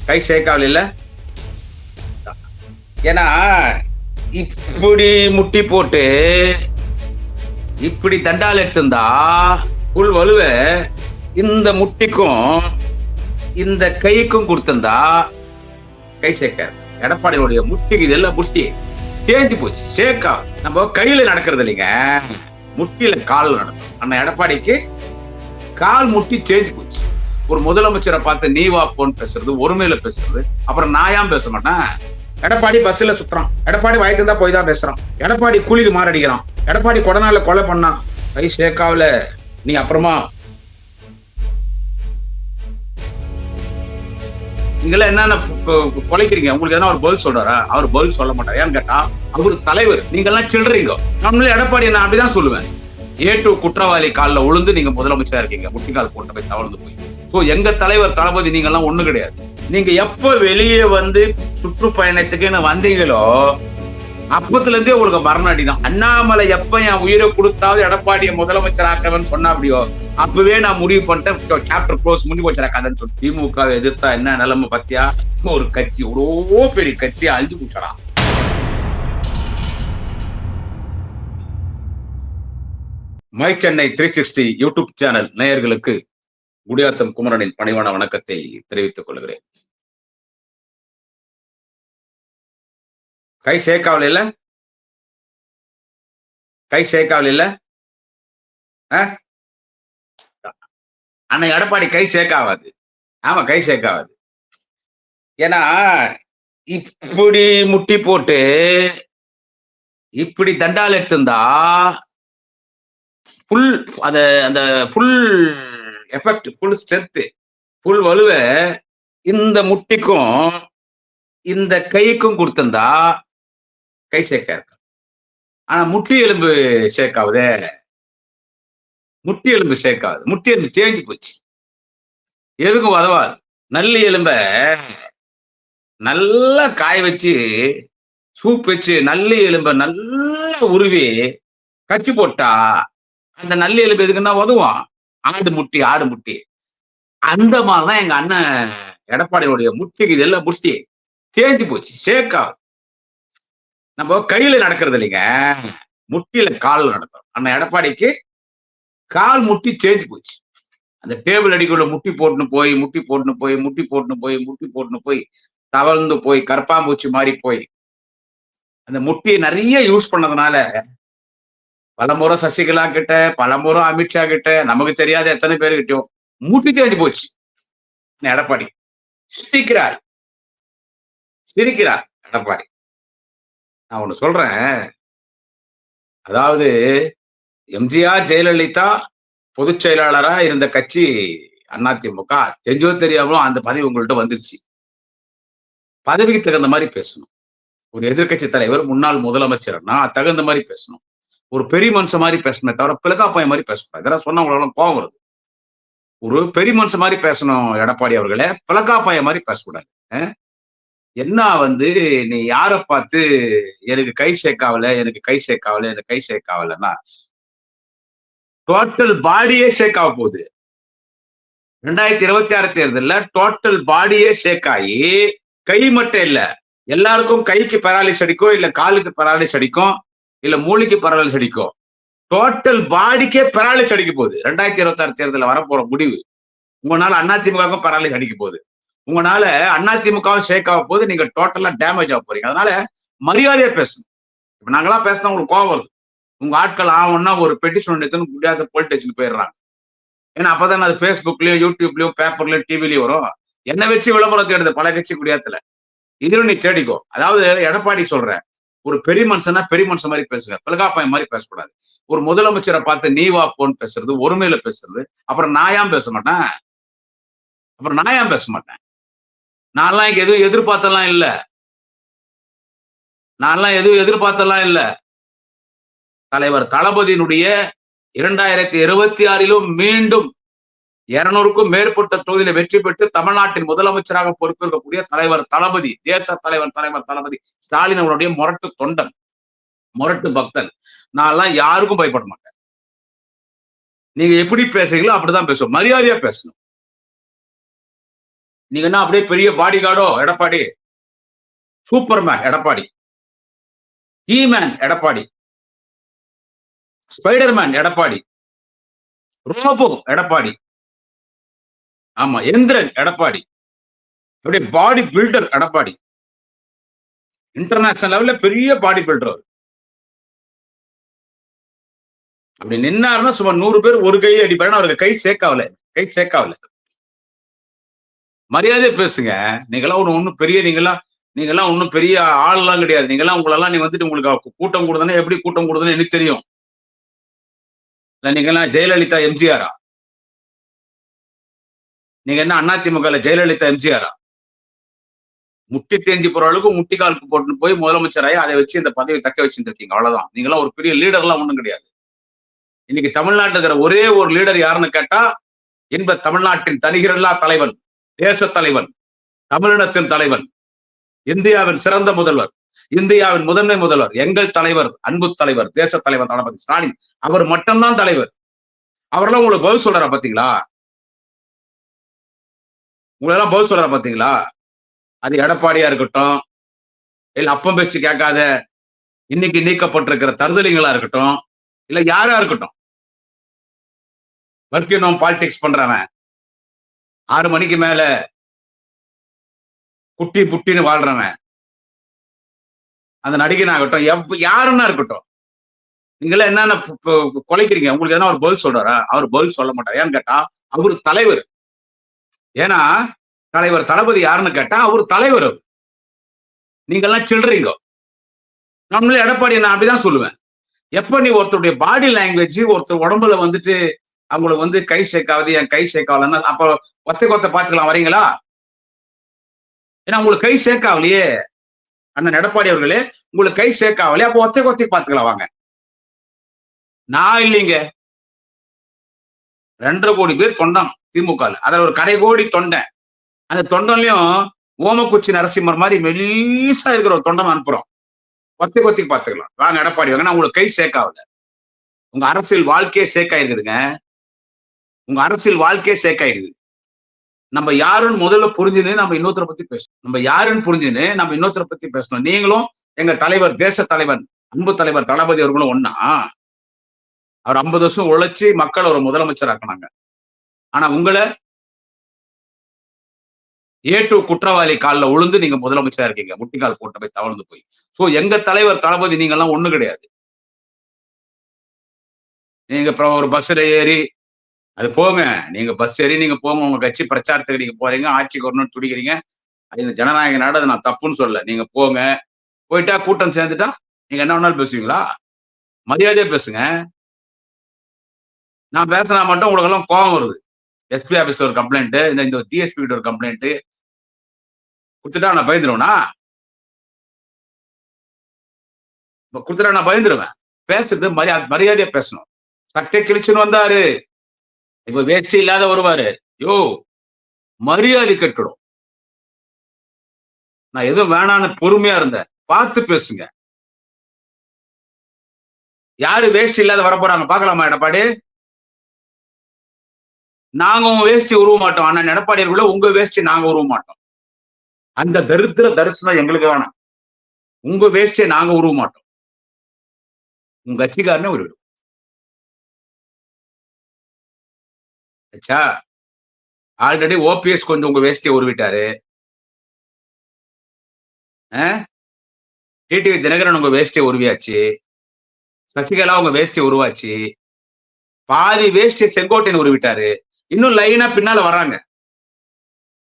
கை ஷேக் இல்ல. ஏன்னா இப்படி முட்டி போட்டு இப்படி தண்டால் எடுத்திருந்தா புல் வலுவ இந்த முட்டிக்கும் இந்த கைக்கும் கொடுத்திருந்தா கை ஷேக்கார். எடப்பாடியுடைய முட்டிக்கு இதெல்லாம் முட்டி தேஞ்சு போச்சு. ஷேக்கா நம்ம கையில நடக்கிறது இல்லைங்க, முட்டியில கால் நடக்கும். அண்ணா எடப்பாடிக்கு கால் முட்டி தேஞ்சு போச்சு. ஒரு முதலமைச்சரை பார்த்து நீ வா போன்னு பேசுறது, ஒருமையில பேசுறது, அப்புறம் நாயாம் பேச மாட்டேன். எடப்பாடி பஸ்ல சுத்துறான், எடப்பாடி வயத்து தான் போய் தான் பேசுறான், எடப்பாடி கூலிக்கு மாரடிக்கிறான், எடப்பாடி கொடநாள்ல கொலை பண்ணான். கை ஷேக்காவில நீ அப்புறமா நீங்கள என்னென்ன கொலைக்கிறீங்க? உங்களுக்கு எதனா ஒரு பதில் சொல்றாரா? அவர் பதில் சொல்ல மாட்டார். ஏன்னு கேட்டா அவரு தலைவர், நீங்க எல்லாம் சில்றீங்க. நம்மளே எடப்பாடி நான் அப்படிதான் சொல்லுவேன். ஏ2 குற்றவாளி காலில் உளுந்து நீங்க முதலமைச்சரா இருக்கீங்க, முட்டிக்கால் போட்ட போய் தவழ்ந்து போய். சோ எங்க தலைவர் தளபதி நீங்க எல்லாம் ஒண்ணு கிடையாது. நீங்க எப்ப வெளியே வந்து சுற்றுப்பயணத்துக்குன்னு வந்தீங்களோ அப்பத்துல இருந்தே உங்களுக்கு மரண அடிதான். அண்ணாமலை எப்ப என் உயிரை கொடுத்தாவது எடப்பாடியை முதலமைச்சர் ஆக்கவன்னு சொன்னா அப்படியோ அப்பவே நான் முடிவு பண்ணிட்டேன், சாப்டர் க்ளோஸ், முடிவு வச்சிட கதைன்னு சொல்லி. திமுக எதிர்த்தா என்ன நிலைமை பத்தியா? ஒரு கட்சி எவ்வளோ பெரிய கட்சியை அழிஞ்சு போச்சடா. மை சென்னை 360 யூடியூப் சேனல் நேயர்களுக்கு குடியாத்தம் குமரனின் பணிவான வணக்கத்தை தெரிவித்துக் கொள்கிறேன். கை ஷேக்காவில இல்ல, கை ஷேக்காவில இல்ல. அண்ணன் எடப்பாடி கை ஷேக்காவாது. ஆமா, கை ஷேக்காவாது. ஏன்னா இப்படி முட்டி போட்டு இப்படி தண்டால் எடுத்திருந்தா ஃபுல் அந்த full effect, full strength, full வலுவ இந்த முட்டிக்கும் இந்த கைக்கும் கொடுத்திருந்தா கை ஷேக்கா இருக்கு. ஆனா முட்டி எலும்பு ஷேக் ஆகுதே, முட்டி எலும்பு ஷேக் ஆகுது. முட்டி எலும்பு தேஞ்சு போச்சு, எதுக்கும் உதவாது. நல்லி எலும்ப நல்லா காய வச்சு சூப் வச்சு நல்லி எலும்ப நல்லா உருவி கச்சி போட்டா அந்த நல்லி எலும்பு எதுக்குன்னா உதவும். ஆடு முட்டி, ஆடு முட்டி. அந்த மாதிரிதான் எங்க அண்ணன் எடப்பாடியுடைய முட்டிக்கு இதெல்லாம் முட்டி தேஞ்சு போச்சு, ஷேக் ஆகும். நம்ம கையில நடக்கிறது இல்லைங்க, முட்டியில கால் நடக்கும். அண்ணன் எடப்பாடிக்கு கால் முட்டி தேஞ்சு போச்சு. அந்த டேபிள் அடிக்குள்ள முட்டி போட்டுன்னு போய் முட்டி போட்டுன்னு போய் முட்டி போட்டுன்னு போய் முட்டி போட்டுன்னு போய் தவழ்ந்து போய் கற்பாம்பூச்சி மாதிரி போய் அந்த முட்டியை நிறைய யூஸ் பண்ணதுனால பலமுறை சசிகலா கிட்ட, பலமுறை அமித்ஷா கிட்ட, நமக்கு தெரியாத எத்தனை பேர் கிட்டயும் முட்டி தேஞ்சு போச்சு. எடப்பாடி சிரிக்கிறார், சிரிக்கிறார் எடப்பாடி. நான் ஒண்ணு சொல்றேன், அதாவது எம்ஜிஆர் ஜெயலலிதா பொதுச் செயலாளரா இருந்த கட்சி அதிமுக. தெரிஞ்சோ தெரியாமலும் அந்த பதவி உங்கள்கிட்ட வந்துருச்சு. பதவிக்கு தகுந்த மாதிரி பேசணும். ஒரு எதிர்கட்சி தலைவர், முன்னாள் முதலமைச்சர்னா தகுந்த மாதிரி பேசணும். ஒரு பெரிய மனுஷன் மாதிரி பேசணும், தவிர பிளக்காப்பாய மாதிரி பேசக்கூடாது. இதெல்லாம் சொன்னா உங்களுக்கு கோபம் வருது. ஒரு பெரிய மனுஷன் மாதிரி பேசணும் எடப்பாடி அவர்களே, பிளக்காப்பாய மாதிரி பேசக்கூடாது. என்ன வந்து நீ யார பார்த்து எனக்கு கை ஷேக்காவல, எனக்கு கை ஷேக்காவல, எனக்கு கை ஷேக்காவலன்னா டோட்டல் பாடியே ஷேக் ஆக போகுது. 2026 தேர்தல்ல டோட்டல் பாடியே ஷேக் ஆகி கை மட்டும் இல்ல, எல்லாருக்கும் கைக்கு பெராலிஸ் அடிக்கும், இல்ல காலுக்கு பெராலிஸ் அடிக்கும், இல்ல மூளைக்கு பெராலிஸ் அடிக்கும். டோட்டல் பாடிக்கே பெராலிஸ் அடிக்க போகுது. 2026 தேர்தலில் வரப்போற முடிவு. உங்களால அதிமுக பெராலிஸ் அடிக்க போகுது. உங்களால அதிமுகவும் ஷேக் ஆக போது. நீங்க டோட்டலா டேமேஜ் ஆக போறீங்க. அதனால மரியாதையா பேசணும். இப்ப நாங்கெல்லாம் பேசினா உங்களுக்கு கோபம் வருது. உங்க ஆட்கள் ஆகும்னா ஒரு பெட்டிஷன் எடுத்துன்னு முடியாத போலீஸ் ஸ்டேஷனுக்கு போயிடுறாங்க. ஏன்னா அப்பதான் அது ஃபேஸ்புக்லயும், யூடியூப்லயும், பேப்பர்லயும், டிவிலயும் வரும். என்ன வச்சு விளம்பரம் தேடுது பல கட்சி குடியாத்துல. இதுவும் நீ தேடிக்கோ. அதாவது எடப்பாடி சொல்றேன், ஒரு பெரிய மனுஷனா பெரிய மனுஷன் மாதிரி பேசுங்க, பிளகாப்பாயம் மாதிரி பேசக்கூடாது. ஒரு முதலமைச்சரை பார்த்து நீ வா போன்னு பேசுறது, ஒருமையில பேசுறது, அப்புறம் நாயாம் பேச மாட்டேன், அப்புறம் நாயாம் பேச மாட்டேன். நான்லாம் இங்க எதுவும் எதிர்பார்த்தெல்லாம் இல்ல, நான்லாம் எதுவும் எதிர்பார்த்தெல்லாம் இல்ல. தலைவர் தளபதியினுடைய 2026 மீண்டும் 200க்கும் மேற்பட்ட தொகுதியில வெற்றி பெற்று தமிழ்நாட்டின் முதலமைச்சராக பொறுப்பேற்கக்கூடிய தலைவர் தளபதி, தேச தலைவர் தளபதி ஸ்டாலின் அவருடைய முரட்டு தொண்டன், முரட்டு பக்தன். நான் எல்லாம் யாருக்கும் பயப்பட மாட்டேன். நீங்க எப்படி பேசுறீங்களோ அப்படிதான் பேசுவோம். மரியாதையா பேசணும். நீங்க என்ன அப்படியே பெரிய பாடி கார்டோ Edappadi? Superman Edappadi, He-Man Edappadi, Spider-Man Edappadi, robo Edappadi, ஆமா எந்திரன் எடப்பாடி, அப்படியே பாடி பில்டர் எடப்பாடி, இன்டர்நேஷனல் லெவல்ல பெரிய பாடி பில்டர். அப்படி நின்னாருன்னா சும்மா 100 பேர் ஒரு கையை அடிப்பாரு. அவருக்கு கை சேர்க்காவல, கை சேர்க்காவல. மரியாதையா பேசுங்க. நீங்கலாம் ஒண்ணும் பெரிய நீங்கலாம் ஒண்ணும் பெரிய ஆள்லாம் கிடையாது. நீங்கலாம் உங்களெல்லாம் நீ வந்துட்டு உங்களுக்கு கூட்டம் கூடுதுன்னா எப்படி கூட்டம் கூடுதுன்னு எனக்கு தெரியும். இல்ல நீங்கலாம் ஜெயலலிதா, எம்ஜிஆரா? நீங்க என்ன அதிமுகல ஜெயலலிதா, எம்ஜிஆரா? முட்டி தேஞ்சு போற அளவுக்கு முட்டி காலுக்கு போட்டுன்னு போய் முதலமைச்சராயி அதை வச்சு இந்த பதவியை தக்க வச்சுட்டு இருக்கீங்க. அவ்வளவுதான். நீங்கலாம் ஒரு பெரிய லீடர்லாம் ஒண்ணும் கிடையாது. இன்னைக்கு தமிழ்நாட்டுல இருக்கிற ஒரே ஒரு லீடர் யாருன்னு கேட்டா, இன்ப தமிழ்நாட்டின் தனிகரில்லா தலைவன், தேச தலைவன், தமிழினத்தின் தலைவன், இந்தியாவின் சிறந்த முதல்வர், இந்தியாவின் முதன்மை முதல்வர், எங்கள் தலைவர், அன்பு தலைவர், தேச தலைவர் தளபதி ஸ்டாலின். அவர் மட்டும்தான் தலைவர். அவரெல்லாம் உங்களுக்கு பதில் சொல்றாரா பாத்தீங்களா? உங்களெல்லாம் பதில் சொல்றாரா பாத்தீங்களா? அது எடப்பாடியா இருக்கட்டும், இல்ல அப்பம் பேச்சு கேட்காத இன்னைக்கு நீக்கப்பட்டிருக்கிற தருதலிங்களா இருக்கட்டும், இல்ல யாரா இருக்கட்டும். வர்க்கினோம் பாலிடிக்ஸ் பண்றவன் 6 மணிக்கு மேல குட்டி புட்டின்னு வாழ்றவன், அந்த நடிகனாகட்டும், யாருன்னா இருக்கட்டும். நீங்களாம் என்னென்ன கொலைக்கிறீங்க? உங்களுக்கு எதனா ஒரு பதில் சொல்றாரா? அவர் பதில் சொல்ல மாட்டார். ஏன்னு கேட்டா, அவரு தலைவர். ஏன்னா, தலைவர் தளபதி யாருன்னு கேட்டா, அவரு தலைவர் அவரு. நீங்கெல்லாம் சில்றீங்க. நம்மளே எடப்பாடி நான் அப்படிதான் சொல்லுவேன். எப்ப நீ ஒருத்தருடைய பாடி லாங்குவேஜ் ஒருத்தர் உடம்புல வந்துட்டு அவங்களுக்கு வந்து கை சேர்க்காவது என் கை சேர்க்காவலன்னா அப்ப ஒத்தை கொத்த பாத்துக்கலாம் வரீங்களா? ஏன்னா உங்களுக்கு கை சேர்க்காவலையே அண்ணன் எடப்பாடி அவர்களே உங்களுக்கு கை சேர்க்காவலையே அப்ப ஒத்தை கொத்தி பாத்துக்கலாம் வாங்க. நான் இல்லைங்க. 2.5 கோடி பேர் தொண்டன் திமுக. அதுல ஒரு கடை கோடி தொண்டன். அந்த தொண்டன்லயும் ஓமக்குச்சி நரசிம்மர் மாதிரி மெலீசா இருக்கிற ஒரு தொண்டன் அனுப்புறோம். ஒத்தை கொத்தி பாத்துக்கலாம். வாங்க எடப்பாடி வாங்க. உங்களுக்கு கை சேர்க்காவல. உங்க அரசியல் வாழ்க்கையே சேக்காயிருக்குதுங்க. உங்க அரசியல் வாழ்க்கையே சேக்காயிடுது. நம்ம யாருன்னு முதல்ல புரிஞ்சுன்னு நம்ம இன்னொருத்தரை பத்தி பேசணும். நம்ம யாருன்னு புரிஞ்சுன்னு நம்ம இன்னொருத்தரை பத்தி பேசணும். நீங்களும் எங்க தலைவர், தேச தலைவன், அன்பு தலைவர் தளபதி அவர்களும் ஒண்ணா? அவர் 50 வருஷம் உழைச்சு மக்கள் ஒரு முதலமைச்சர் ஆக்கினாங்க. ஆனா உங்களை ஏ2 குற்றவாளி காலில் உழுந்து நீங்க முதலமைச்சரா இருக்கீங்க. முட்டிக்கால் போட்டு போய் தவழ்ந்து போய். சோ எங்க தலைவர் தளபதி நீங்க எல்லாம் ஒண்ணு கிடையாது. நீங்க அப்புறம் ஒரு பஸ்ல ஏறி அது போங்க. நீங்க பஸ் ஏறி நீங்க போங்க. உங்க கட்சி பிரச்சாரத்துக்கு நீங்க போறீங்க. ஆட்சிக்கு வரணும்னு துடிக்கிறீங்க. அது இந்த ஜனநாயக நாடு. அதை நான் தப்புன்னு சொல்லல. நீங்க போங்க. போயிட்டா கூட்டம் சேர்ந்துட்டா நீங்க என்ன வேணாலும் பேசுவீங்களா? மரியாதையா பேசுங்க. நான் பேசினா மட்டும் உங்களுக்கு எல்லாம் கோபம் வருது. எஸ்பி ஆபீஸ்ல ஒரு கம்ப்ளைண்ட், இந்த டிஎஸ்பி கிட்ட ஒரு கம்ப்ளைண்ட் கொடுத்துட்டா நான் பயந்துருவேனா? கொடுத்துட்டா நான் பயந்துருவேன். பேசுறது மரியாதையா பேசணும். சட்டை கிழிச்சுன்னு வந்தாரு. இப்ப வேட்சி இல்லாத வருவாரு. யோ மரியாதை கெட்டுடும். நான் எதுவும் வேணான்னு பொறுமையா இருந்தேன். பார்த்து பேசுங்க. யாரு வேஷ்டி இல்லாத வர போறாங்க பாக்கலாமா எடப்பாடி? நாங்க உங்க வேஷ்டி உருவ மாட்டோம். அண்ணன் எடப்பாடிக்குள்ள உங்க வேஷ்டி நாங்க உருவ மாட்டோம். அந்த தரித்திர தரிசனம் எங்களுக்கு வேணாம். உங்க வேஷ்டியை நாங்க உருவ மாட்டோம். உங்க கட்சிக்காரனே உருவிடும். ஆல்ரெடி ஓபிஎஸ் கொஞ்சம் உங்க வேஷ்டியை உருவிட்டாரு. டிடிவி தினகரன் உங்க வேஷ்டியை உருவியாச்சு. சசிகலா உங்க வேஷ்டியை உருவாச்சு. பாதி வேஷ்டியை செங்கோட்டையன் உருவிட்டாரு. இன்னும் லைனா பின்னால வராங்க.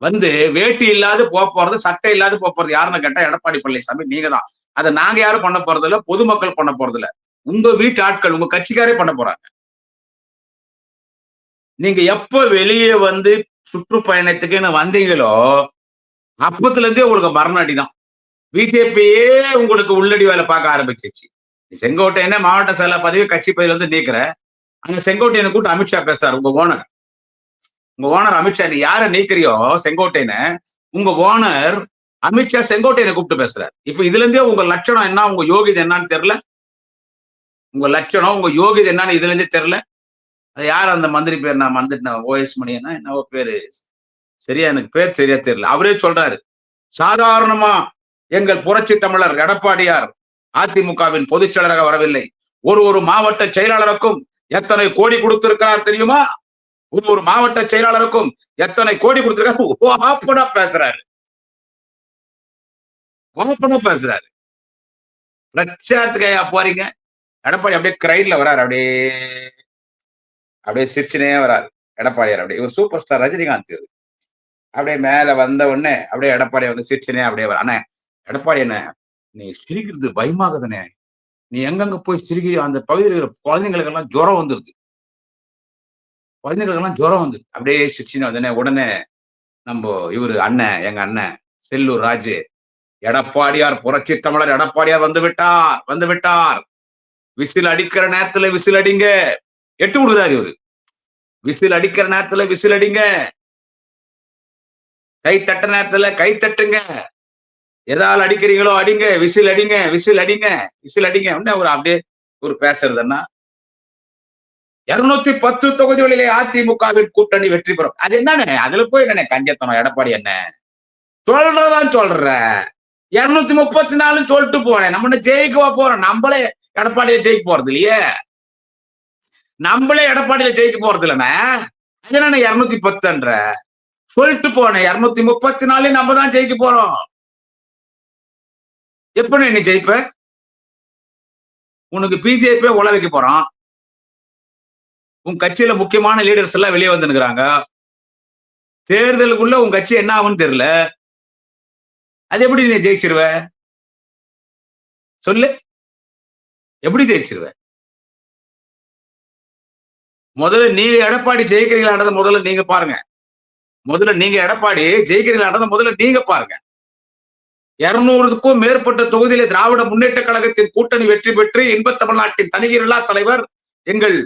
வந்து வேட்டி இல்லாத போறது, சட்டை இல்லாத போறது யாருன்னு கேட்டா எடப்பாடி பழனிசாமி நீங்க தான். அதை நாங்க யாரும் பண்ண போறது இல்ல, பொதுமக்கள் பண்ண போறது இல்ல. உங்க வீட்டு ஆட்கள், உங்க கட்சிக்காரே பண்ண போறாங்க. நீங்க எப்ப வெளியே வந்து சுற்றுப்பயணத்துக்குன்னு வந்தீங்களோ அப்பத்துல இருந்தே உங்களுக்கு மரண அடிதான். பிஜேபியே உங்களுக்கு உள்ளடி வேலை பார்க்க ஆரம்பிச்சிச்சு. செங்கோட்டையனே மாவட்ட செயலர் பதவி கட்சி பதவியில இருந்து நீக்கிற. அங்க செங்கோட்டையனை கூட்டு அமித்ஷா பேசுறாரு. உங்க ஓனர் அமித்ஷா நீ யார நீக்கிறியோ செங்கோட்டையனை, உங்க ஓனர் அமித்ஷா செங்கோட்டையனை கூப்பிட்டு பேசுறாரு. இப்ப இதுல இருந்தே உங்க லட்சணம் என்ன, உங்க யோகிதை என்னன்னு தெரியல. உங்க லட்சணம் உங்க யோகிதை என்னன்னு இதுல இருந்தே தெரியல. அது யார் அந்த மந்திரி பேர்? நான் வந்துட்டேன். ஓஎஸ் மணியனா என்னவோ பேரு, சரியா எனக்கு பேர் சரியா தெரியல. அவரே சொல்றாரு. சாதாரணமா எங்கள் புரட்சி தமிழர் எடப்பாடியார் அதிமுகவின் பொதுச் செயலராக வரவில்லை. ஒரு மாவட்ட செயலாளருக்கும் எத்தனை கோடி கொடுத்திருக்கிறார் தெரியுமா? ஒரு மாவட்ட செயலாளருக்கும் எத்தனை கோடி கொடுத்திருக்காரு. ஓப்பனா பேசுறாரு. ஓப்பனா பேசுறாரு. பிரச்சாரத்துக்கு போறீங்க. எடப்பாடி அப்படியே கிரைன்ல வராரு. அப்படியே அப்படியே சிரிச்சுனே வராரு. எடப்பாடியார் அப்படியே. இவர் சூப்பர் ஸ்டார் ரஜினிகாந்த் இவரு. அப்படியே மேல வந்த உடனே அப்படியே எடப்பாடி வந்து சிரிச்சுனே அப்படியே அண்ணே எடப்பாடி அண்ணே நீ சிரிக்கிறது பயமாகுதுண்ணே. நீ எங்கெங்க போய் சிரிக்கிறியோ அந்த பகுதியில் இருக்கிற குழந்தைங்களுக்கு எல்லாம் ஜுரம் வந்துருது. குழந்தைங்களுக்கு எல்லாம் ஜுரம் வந்துருது. அப்படியே சிரிச்சுன்னு வந்தோடனே உடனே நம்ம இவரு அண்ணன் எங்க அண்ணன் செல்லூர் ராஜு எடப்பாடியார் புரட்சி தமிழர் எடப்பாடியார் வந்து விட்டார் வந்து விட்டார். விசில் அடிக்கிற நேரத்துல விசில் அடிங்க. எட்டு விடுறாரு இவரு. விசில் அடிக்கிற நேரத்துல விசில் அடிங்க. கை தட்ட நேரத்துல கை தட்டுங்க. எதால அடிக்கிறீங்களோ அடிங்க. விசில் அடிங்க விசில் அடிங்க விசில் அடிங்க. ஒரு அப்படியே ஒரு பேசுறதுன்னா 210 தொகுதிகளிலே அதிமுகவின் கூட்டணி வெற்றி பெறும். அது என்னண்ணே அதுல போய் என்னண்ணே கஞ்சத்தனம் எடப்பாடி என்ன சொல்றதான் சொல்ற 234 சொல்லிட்டு போனேன். நம்ம ஜெயிக்கவா போறோம்? நம்மளே எடப்பாடியை ஜெயிக்க போறது இல்லையே. நம்மளே எடப்பாடியில ஜெயிக்க போறது இல்லைண்ணே. அது என்ன 210ன்ற சொல்லிட்டு போனேன். 234 நம்ம தான் ஜெயிக்க போறோம். எப்படி நீ ஜெயிப்ப? உனக்கு பிஜேபி உள்ள வைக்க போறோம். உன் கட்சியில முக்கியமான லீடர்ஸ் எல்லாம் வெளியே வந்துருக்காங்க. தேர்தலுக்குள்ள உன் கட்சி என்ன ஆகும்னு தெரியல. அது எப்படி நீ ஜெயிச்சிருவ? சொல்லு. எப்படி ஜெயிச்சிருவ? முதல்ல நீங்க எடப்பாடி ஜெயிக்கிறீங்களான்றத முதல்ல நீங்க பாருங்க. முதல்ல நீங்க எடப்பாடி ஜெயிக்கிறீங்களான்றத முதல்ல நீங்க பாருங்க. 200க்கும் மேற்பட்ட தொகுதியிலே திராவிட முன்னேற்ற கழகத்தின் கூட்டணி வெற்றி பெற்று இன்பத் தமிழ்நாட்டின் தனிகிரில்லா தலைவர் எங்கள்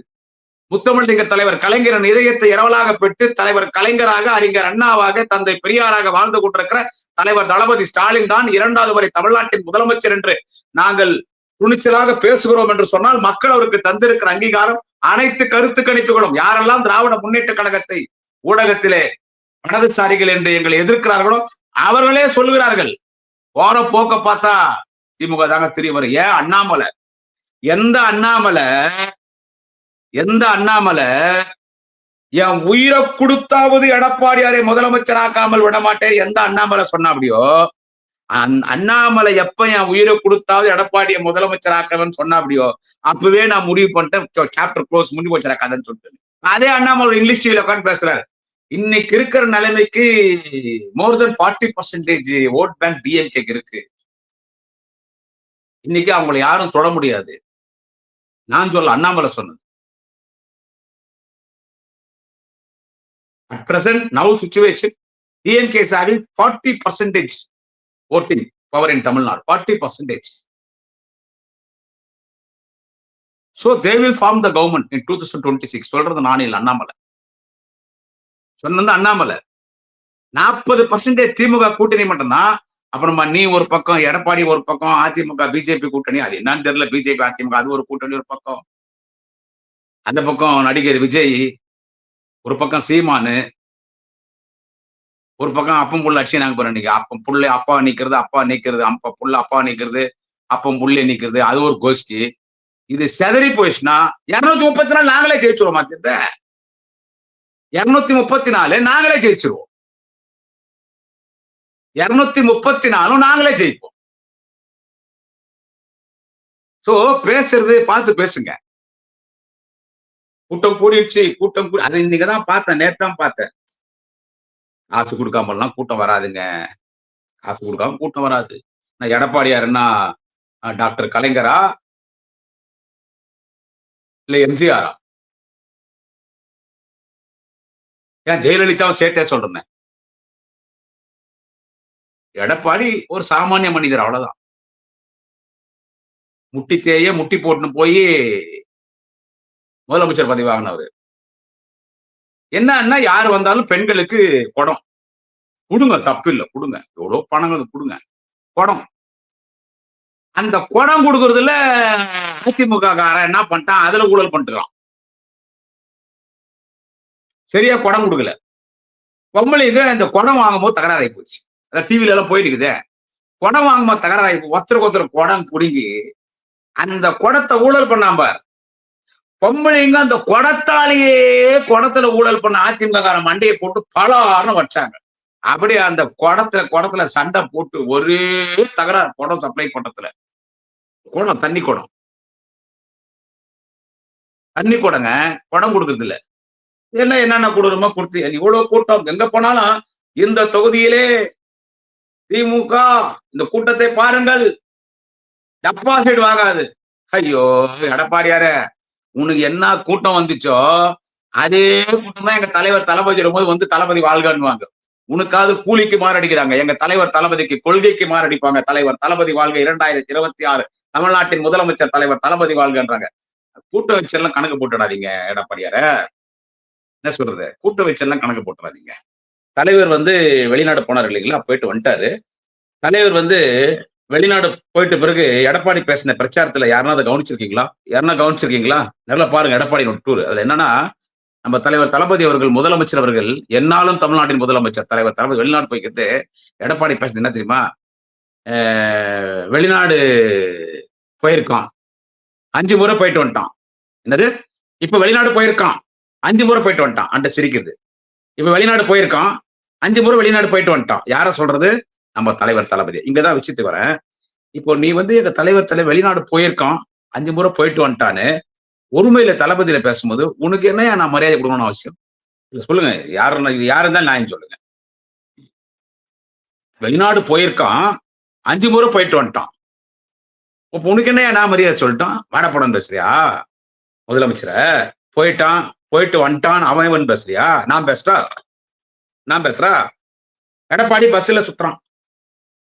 முத்தமிழ்லிங்க தலைவர் கலைஞரின் இதயத்தை இரவலாக பெற்று தலைவர் கலைஞராக அறிஞர் அண்ணாவாக தந்தை பெரியாராக வாழ்ந்து கொண்டிருக்கிற தலைவர் தளபதி ஸ்டாலின் தான் 2வது முறை தமிழ்நாட்டின் முதலமைச்சர் என்று நாங்கள் துணிச்சலாக பேசுகிறோம் என்று சொன்னால் மக்கள் அவருக்கு தந்திருக்கிற அங்கீகாரம் அனைத்து கருத்து கணிப்புகளும் யாரெல்லாம் திராவிட முன்னேற்ற கழகத்தை ஊடகத்திலே வலதுசாரிகள் என்று எங்களை எதிர்க்கிறார்களோ அவர்களே சொல்லுகிறார்கள். போற போக்க பார்த்தா திமுக தாங்க தெரிய வரும். ஏன் அண்ணாமலை எந்த அண்ணாமலை என் உயிரை கொடுத்தாவது எடப்பாடியாரை முதலமைச்சராக்காமல் விட மாட்டேன் எந்த அண்ணாமலை சொன்னா அப்படியோ அண்ணாமலை எப்ப என் உயிரை கொடுத்தாவது எடப்பாடியை முதலமைச்சராக்கவன்னு சொன்னா அப்படியோ அப்பவே நான் முடிவு பண்ணிட்டேன். சாப்டர் க்ளோஸ் முடிவு வச்சிருக்க கதைன்னு சொல்லிட்டு அதே அண்ணாமலை இங்கிலீஷ் டிவில உட்காந்து பேசுறாரு. இன்னைக்கு இருக்கிற நிலைமைக்கு மோர் தென் 40% ஓட் பேங்க் டிஎம்கே இருக்கு. இன்னைக்கு அவங்களை யாரும் தொட முடியாது. நான் சொல்ல அண்ணாமலை சொன்னது. At present, now situation, DMK is having 40% voting power in Tamil Nadu. 40%. So they will form the government in 2026. சொல்றது நானே இல்லை அண்ணாமலை சொன்னது. அண்ணாமலை 40% திமுக கூட்டணி மட்டும்தான். அப்புறமா நீ ஒரு பக்கம் எடப்பாடி ஒரு பக்கம் அதிமுக பிஜேபி கூட்டணி அது என்னன்னு தெரியல. பிஜேபி அதிமுக அது ஒரு கூட்டணி ஒரு பக்கம். அந்த பக்கம் நடிகர் விஜய் ஒரு பக்கம் சீமானு ஒரு பக்கம் அப்பம் புள்ள அடிச்சு நாங்க போறோம். அப்பம் புள்ள அப்பா நிக்கிறது அப்பா நிக்கிறது அப்பா புள்ள அப்பா நிக்கிறது அப்பம் புள்ளை நிக்கிறது அது ஒரு கோஷ்டி. இது செதறி போயிடுச்சுன்னா 234 நாங்களே ஜெயிச்சிருவோம். மாத்திருந்த 234 நாங்களே ஜெயிச்சிருவோம். 234 நாங்களே ஜெயிப்போம். சோ பேசுறது பார்த்து பேசுங்க. கூட்டம் கூடிடுச்சு கூட்டம் கூடி அது இன்னைக்குதான் பார்த்தேன். நேத்தான் பார்த்தேன். காசு கொடுக்காமலாம் கூட்டம் வராதுங்க. காசு கொடுக்காம கூட்டம் வராது. நான் எடப்பாடியாருன்னா டாக்டர் கலைஞரா இல்ல எம்ஜிஆரா? ஏன் ஜெயலலிதாவும் சேர்த்தே சொல்றேன். எடப்பாடி ஒரு சாமானிய மனிதர் அவ்வளவுதான். முட்டி தேய முட்டி போட்டுன்னு போய் முதலமைச்சர் பதவி வாங்கினவர். என்னன்னா யாரு வந்தாலும் பெண்களுக்கு குடம் கொடுங்க, தப்பு இல்லை, கொடுங்க. எவ்வளவு பணம் கொடுங்க, குடம். அந்த குடம் கொடுக்கறதுல அதிமுக காரன் என்ன பண்ணிட்டான்? அதுல ஊழல் பண்ணிட்டுறான். சரியா குடம் கொடுக்கல. பொம்பளைங்க இந்த குடம் வாங்கும்போது தகராறாகி போச்சு. அதான் டிவில எல்லாம் போயிட்டு இருக்குதே. குடம் வாங்கும்போது தகராறாகி ஒருத்தருக்கு ஒருத்தர் குடம் புடுங்கி அந்த குடத்தை ஊழல் பண்ணாம பார். பொம்பளைங்க அந்த குடத்தாலேயே குடத்துல ஊழல் பண்ண அதிமுககாரன் மண்டையை போட்டு பலார்னு வச்சாங்க. அப்படியே அந்த குடத்துல சண்டை போட்டு ஒரே தகராறு குடம் சப்ளை பண்றதுல. குடம் தண்ணி குடம். தண்ணி குடங்க. குடம் குடுக்குறது இல்ல. என்ன என்னென்ன கொடூரமா குடுத்து இவ்வளவு கூட்டம் எங்க போனாலும் இந்த தொகுதியிலே திமுக இந்த கூட்டத்தை பாருங்கள் டெபாசிட் வாங்காது. ஐயோ! எடப்பாடியாரே உனக்கு என்ன கூட்டம் வந்துச்சோ, அதே கூட்டம் தான் எங்க தலைவர் தளபதி வரும்போது வந்து தளபதி வாழ்கன்னுவாங்க. உனக்காவது கூலிக்கு மாரடிக்கிறாங்க. எங்க தலைவர் தளபதிக்கு கொள்கைக்கு மாரடிப்பாங்க. தலைவர் தளபதி வாழ்க 2026 தமிழ்நாட்டின் முதலமைச்சர் தலைவர் தளபதி வாழ்கன்றாங்க. கூட்ட வச்செல்லாம் கணக்கு போட்டுடாதீங்க எடப்பாடியாரே. என்ன சொல்றது? கூட்ட வச்செல்லாம் கணக்கு போட்டுறாதீங்க. தலைவர் வந்து வெளிநாடு போனார் இல்லைங்களா? போயிட்டு வந்துட்டாரு. தலைவர் வந்து வெளிநாடு போயிட்ட பிறகு எடப்பாடி பேசின பிரச்சாரத்துல யாருனாவது கவனிச்சிருக்கீங்களா? யாருன்னா கவனிச்சிருக்கீங்களா? நல்லா பாருங்க எடப்பாடியோட டூர். அதுல என்னன்னா, நம்ம தலைவர் தளபதி அவர்கள் முதலமைச்சர் அவர்கள் எந்நாளும் தமிழ்நாட்டின் முதலமைச்சர் தலைவர் தளபதி வெளிநாடு போய்க்கிட்டு எடப்பாடி பேசுனது என்ன தெரியுமா? அ வெளிநாடு போயிருக்கான். 5 முறை போயிட்டு வந்துட்டான். என்னது? இப்ப வெளிநாடு போயிருக்கான். 5 முறை போயிட்டு வந்துட்டான். அண்ட சிரிக்குது. இப்ப வெளிநாடு போயிருக்கான். 5 முறை வெளிநாடு போயிட்டு வந்துட்டான். யார சொல்றது? நம்ம தலைவர் தளபதி. இங்க தான் விஷயத்துக்கு வரேன். இப்போ நீ வந்து எங்க தலைவர் வெளிநாடு போயிருக்கான். 5 முறை போயிட்டு வந்துட்டான்னு, ஒருமையில தளபதியில பேசும்போது, உனக்கு என்னய்யா நான் மரியாதை குடுக்கணும்னு அவசியம்? இல்ல சொல்லுங்க. யாரா இருந்தாலும் நியாயம் சொல்லுங்க. வெளிநாடு போயிருக்கான். 5 முறை போயிட்டு வந்துட்டான். அப்ப உனக்கு என்னய்யா நான் மரியாதை சொல்லட்டும்? வாடா போடான்னு பேசுறியா? முதலமைச்சர. போயிட்டான், போயிட்டு வந்துட்டான் அவன் இவன் பேசுறியா? நான் பேசட்டா? நான் பேசுறா? எடப்பாடி பஸ்ல சுத்துறான்.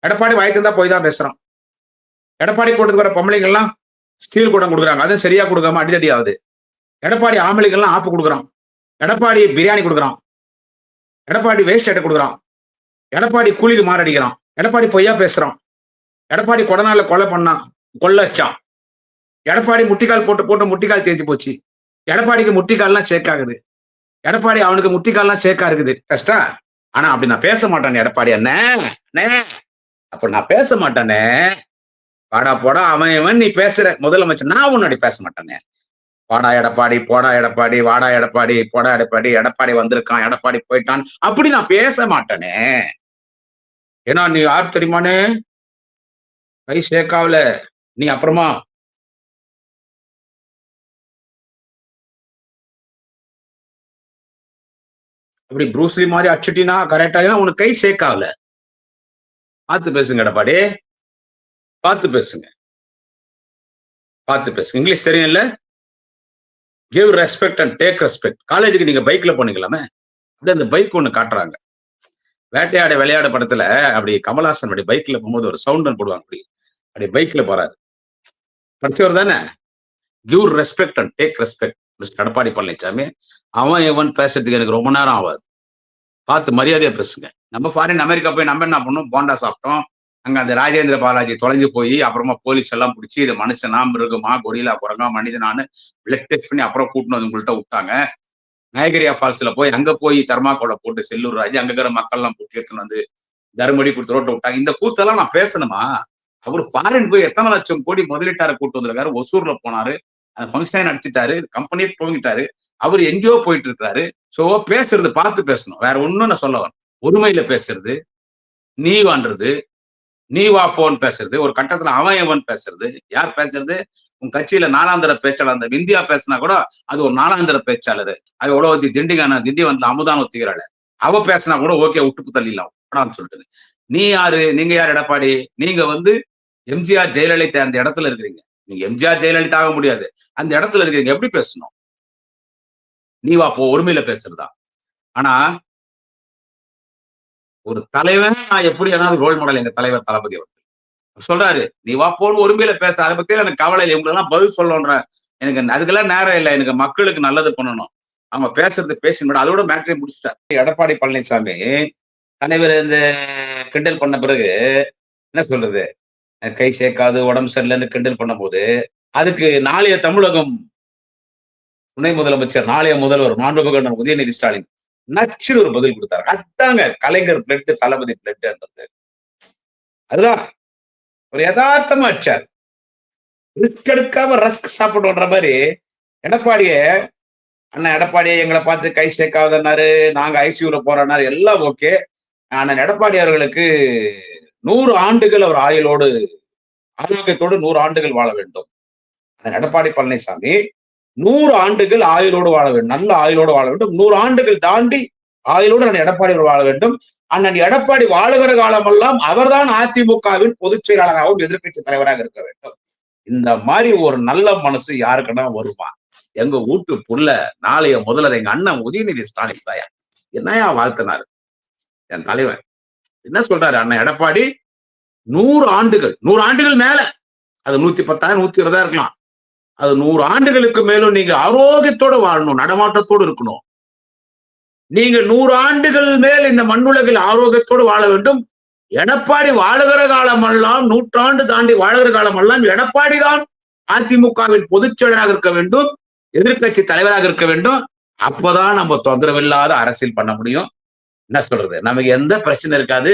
எடப்பாடி வாய் திறந்தா போய் தான் பேசுறான். எடப்பாடி கூட்டத்துக்கு வர பொம்பளைங்கலாம் ஸ்டீல் குடம் குடுக்குறாங்க. அதுவும் சரியா குடுக்காம அடிதடி ஆகுது. எடப்பாடி ஆம்பளைங்கலாம் ஆப்பு குடுக்குறான். எடப்பாடி பிரியாணி குடுக்குறான். எடப்பாடி வேஷ்டி சட்டை குடுக்குறான். எடப்பாடி கூலிக்கு மாரடிக்கிறான். எடப்பாடி பொய்யா பேசுறான். எடப்பாடி கொடநாள்ல கொலை பண்ணான். கொள்ளச்சான். எடப்பாடி முட்டிக்கால் போட்டு போட்டு முட்டிக்கால் தேஞ்சு போச்சு. எடப்பாடிக்கு முட்டிக்கால்லாம் ஷேக் ஆகுது. எடப்பாடி அவனுக்கு முட்டிக்கால்லாம் ஷேக்கா இருக்குது. கஷ்டா? ஆனா அப்படி நான் பேச மாட்டேனே எடப்பாடி அண்ணே. அண்ணே அப்ப நான் பேச மாட்டேனே. வாடா போடா அவன் இவன் நீ பேசுற முதலமைச்சர் நான் உன்னடி பேச மாட்டேனே. வாடா எடப்பாடி, போடா எடப்பாடி, வாடா எடப்பாடி, போடா எடப்பாடி, எடப்பாடி வந்திருக்கான், எடப்பாடி போயிட்டான். அப்படி நான் பேச மாட்டேனே. ஏன்னா நீ யார் தெரியுமானே? கை ஷேக் நீ அப்புறமா அப்படி ப்ரூஸ்லி மாதிரி அடிச்சிட்டீன்னா கரெக்டா உனக்கு கை ஷேக் ஆகல. பார்த்து பேசுங்க எடப்பாடி. பார்த்து பேசுங்க. பார்த்து பேசுங்க. இங்கிலீஷ் தெரியும்ல? Give respect and take respect. காலேஜுக்கு நீங்க பைக்ல போனீங்களாமே? அப்படியே அந்த பைக் ஒண்ணு காட்டுறாங்க. வேட்டையாட விளையாட படத்துல அப்படி கமலஹாசன் அப்படி பைக்ல போகும்போது ஒரு சவுண்ட் போடுவாங்க அப்படி. அப்படி பைக்ல போறாரு. படிச்சவர் தானே? Give respect and take respect. Mister Edappadi Palaniswami. அவன் இவன் பேசுறதுக்கு எனக்கு ரொம்ப நேரம் ஆகாது. பார்த்து மரியாதையா பேசுங்க. நம்ம ஃபாரின் அமெரிக்கா போய் நம்ம என்ன பண்ணோம்? போண்டா சாப்பிட்டோம். அங்க அந்த ராஜேந்திர பாலாஜி தொலைஞ்சு போய் அப்புறமா போலீஸ் எல்லாம் பிடிச்சி இது மனுஷனா, மிருகமா, கொரில்லா, குரங்கா, மனிதனான்னு பிளட் டெஸ்ட் பண்ணி அப்புறம் கூட்டிட்டு வந்து உங்கள்ட்ட விட்டாங்க. நயகரியா ஃபால்ஸ்ல போய் அங்க போய் தர்மாக்கோலை போட்டு செல்லூர் ராஜு அங்க இருக்கிற மக்கள் எல்லாம் கூட்டி எடுத்துன்னு வந்து தர்மடி கொடுத்து ரோட்ல விட்டாங்க. இந்த கூத்தெல்லாம் நான் பேசணுமா? அவரு ஃபாரின் போய் எத்தனை லட்சம் கோடி முதலீட்டார கூட்டு வந்திருக்காரு. ஒசூர்ல போனாரு. அந்த ஃபங்க்ஷனே நடிச்சிட்டாரு. கம்பெனியே துவங்கிட்டாரு. அவரு எங்கேயோ போயிட்டு இருக்காரு. சோ பேசுறது பார்த்து பேசணும். வேற ஒண்ணும் நான் சொல்ல வரேன். ஒருமையில பேசுறது, நீ வான்றது, நீ வா போன்னு பேசுறது, ஒரு கட்டத்துல அவன் எவன் பேசுறது, யார் பேசுறது? உன் கட்சியில நாலாந்தர பேச்சாளர் அந்த விந்தியா பேசினா கூட அது ஒரு நாலாந்தர பேச்சாளர். அது எவ்வளவு திண்டிவனத்துல அமுதான ஒத்துக்கிறாள். அவ பேசினா கூட ஓகே விட்டுப்பு தள்ளிடலாம் சொல்லிட்டு. நீ யாரு? நீங்க யார் எடப்பாடி? நீங்க வந்து எம்ஜிஆர் ஜெயலலிதா அந்த இடத்துல இருக்கிறீங்க. நீங்க எம்ஜிஆர் ஜெயலலிதா ஆக முடியாது. அந்த இடத்துல இருக்கிறீங்க. எப்படி பேசணும்? நீ வா போ ஒருமையில பேசுறதா? ஆனா ஒரு தலைவன் நான் எப்படி வேணாலும் ரோல் மாடல் எங்க தலைவர் தளபதி அவர். சொல்றாரு. நீ வா போன்னு உரிமையில பேச. அதை பத்தி எனக்கு கவலை இல்லை. இவங்களெல்லாம் பதில் சொல்லணுன்ற எனக்கு அதுக்கெல்லாம் நேரம் இல்லை. எனக்கு மக்களுக்கு நல்லது பண்ணணும். அவங்க பேசுறது பேசின அதோட மேட்டரை முடிச்சுட்டார். எடப்பாடி பழனிசாமி தலைவர் இந்த கிண்டல் பண்ண பிறகு என்ன சொல்றது? கை சேர்க்காது, உடம்பு சரியில்லைன்னு கிண்டல் பண்ணும்போது, அதுக்கு நாளைய தமிழகம் துணை முதலமைச்சர், நாளைய முதல்வர் மாண்புமிகு உதயநிதி ஸ்டாலின் நச்சுன்னு ஒரு பதில் கொடுத்தாரு. அதாங்க கலைஞர் பிளட், தளபதி பிளட்ன்றது. அதுதான் ஒரு யதார்த்தமா அடிச்சார். ரிஸ்க் எடுக்காம ரஸ்க் சாப்பிடுன்ற மாதிரி எடப்பாடிய அண்ணன் எடப்பாடியே எங்களை பார்த்து கை சேர்க்காதன்னாரு, நாங்க ஐசியூல போறோம்னாரு, எல்லாம் ஓகே. அண்ணன் எடப்பாடி அவர்களுக்கு 100 ஆண்டுகள் அவர் ஆயுளோடு ஆரோக்கியத்தோடு 100 ஆண்டுகள் வாழ வேண்டும். அண்ணன் எடப்பாடி பழனிசாமி 100 ஆண்டுகள் ஆயுளோடு வாழ வேண்டும். நல்ல ஆயுளோடு வாழ வேண்டும். 100 ஆண்டுகள் தாண்டி ஆயுளோடு அண்ணன் எடப்பாடி வாழ வேண்டும். அண்ணன் எடப்பாடி வாழுகிற காலமெல்லாம் அவர்தான் அதிமுகவின் பொதுச் செயலாளராகவும் எதிர்க்கட்சி தலைவராக இருக்க வேண்டும். இந்த மாதிரி ஒரு நல்ல மனசு யாருக்குன்னா வருமா? எங்க வீட்டு புள்ள நாளைய முதல்வர் எங்க அண்ணன் உதயநிதி ஸ்டாலின் தாயா என்னையா வாழ்த்தினாரு என் தலைவர். என்ன சொல்றாரு அண்ணன் எடப்பாடி? 100 ஆண்டுகள், 100 ஆண்டுகள் மேல, அது 110 120 இருக்கலாம். அது 100 ஆண்டுகளுக்கு மேலும் நீங்க ஆரோக்கியத்தோடு வாழணும், நடமாட்டத்தோடு இருக்கணும். நீங்க 100 ஆண்டுகள் மேல் இந்த மண்ணுலகில் ஆரோக்கியத்தோடு வாழ வேண்டும். எடப்பாடி வாழுகிற காலமெல்லாம், 100 தாண்டி வாழுகிற காலமெல்லாம் எடப்பாடி தான் அதிமுகவின் பொதுச் செயலராக இருக்க வேண்டும், எதிர்க்கட்சி தலைவராக இருக்க வேண்டும். அப்பதான் நம்ம தொந்தரவில்லாத அரசியல் பண்ண முடியும். என்ன சொல்றது? நமக்கு எந்த பிரச்சனை இருக்காது.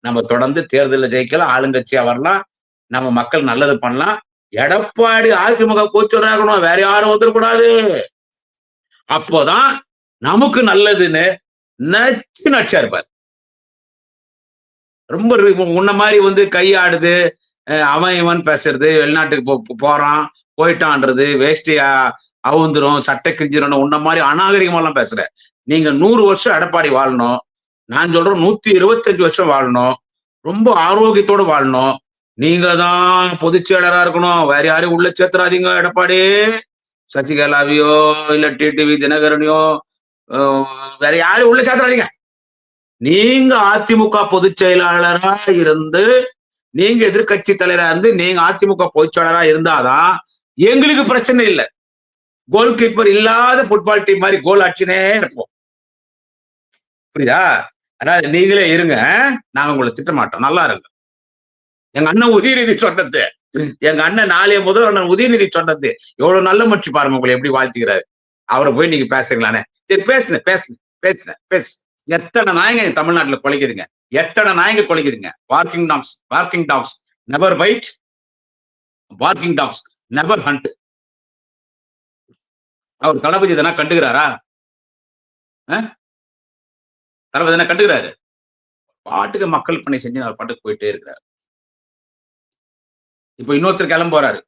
நம்ம தொடர்ந்து தேர்தலில் ஜெயிக்கலாம், ஆளுங்கட்சியா வரலாம், நம்ம மக்கள் நல்லது பண்ணலாம். எடப்பாடி அதிமுக பொதுச்செயலராகணும், வேற யாரும் வந்துடக்கூடாது. அப்போதான் நமக்கு நல்லதுன்னு நச்சு நச்சா இருப்பார். ரொம்ப உன்ன மாதிரி வந்து கையாடுது, அவன் இவன் பேசுறது, வெளிநாட்டுக்கு போறான் போயிட்டான்றது, வேஷ்டியா அவுந்துரும், சட்டை கிஞ்சிரும், உன்ன மாதிரி அநாகரிகமெல்லாம் பேசுற. நீங்க 100 வருஷம் எடப்பாடி வாழணும். நான் சொல்றேன் 125 வருஷம் வாழணும். ரொம்ப ஆரோக்கியத்தோடு வாழணும். நீங்க தான் பொதுச் செயலரா இருக்கணும். வேற யாரையும் உள்ள சேர்த்துறாதீங்க எடப்பாடி. சசிகலாவையோ இல்ல டிடிவி தினகரனையோ வேற யாரையும் உள்ள சேர்த்துறாதீங்க. நீங்க அதிமுக பொதுச் செயலாளரா இருந்து, நீங்க எதிர்கட்சி தலைவரா இருந்து, நீங்க அதிமுக பொதுச் செயலாளரா இருந்தாதான் எங்களுக்கு பிரச்சனை இல்லை. கோல் கீப்பர் இல்லாத ஃபுட்பால் டீம் மாதிரி கோல் அடிச்சுனே இருப்போம். புரியுதா? அதாவது நீங்களே இருங்க, நாங்க உங்களை திட்ட மாட்டோம், நல்லா இருங்க. எங்க அண்ணன் உதயநிதி சொன்னது, எங்க அண்ணன் நாளைய முதல் அண்ணன் உதயநிதி சொன்னது எவ்வளவு நல்ல மனுஷி பாருங்க, உங்களை எப்படி வாழ்த்துக்கிறாரு. அவரை போய் நீங்க பேசுறீங்களானே? சரி பேசுனேன் பேசுனேன் பேசுனேன் பேசு. எத்தனை நாயங்க தமிழ்நாட்டுல கொலைக்குதுங்க, எத்தனை நாயங்க கொலைக்குதுங்க. Barking dogs never bite, barking dogs never hunt. அவர் தளபதி தானே கண்டுகிறாரா? தளபதி தானே கண்டுகிறாரு? பாட்டுக்கு மக்கள் பணி செஞ்சு அவர் பாட்டுக்கு போயிட்டே இருக்கிறார். இப்ப இன்னொருத்தர் கிளம்ப போறாரு.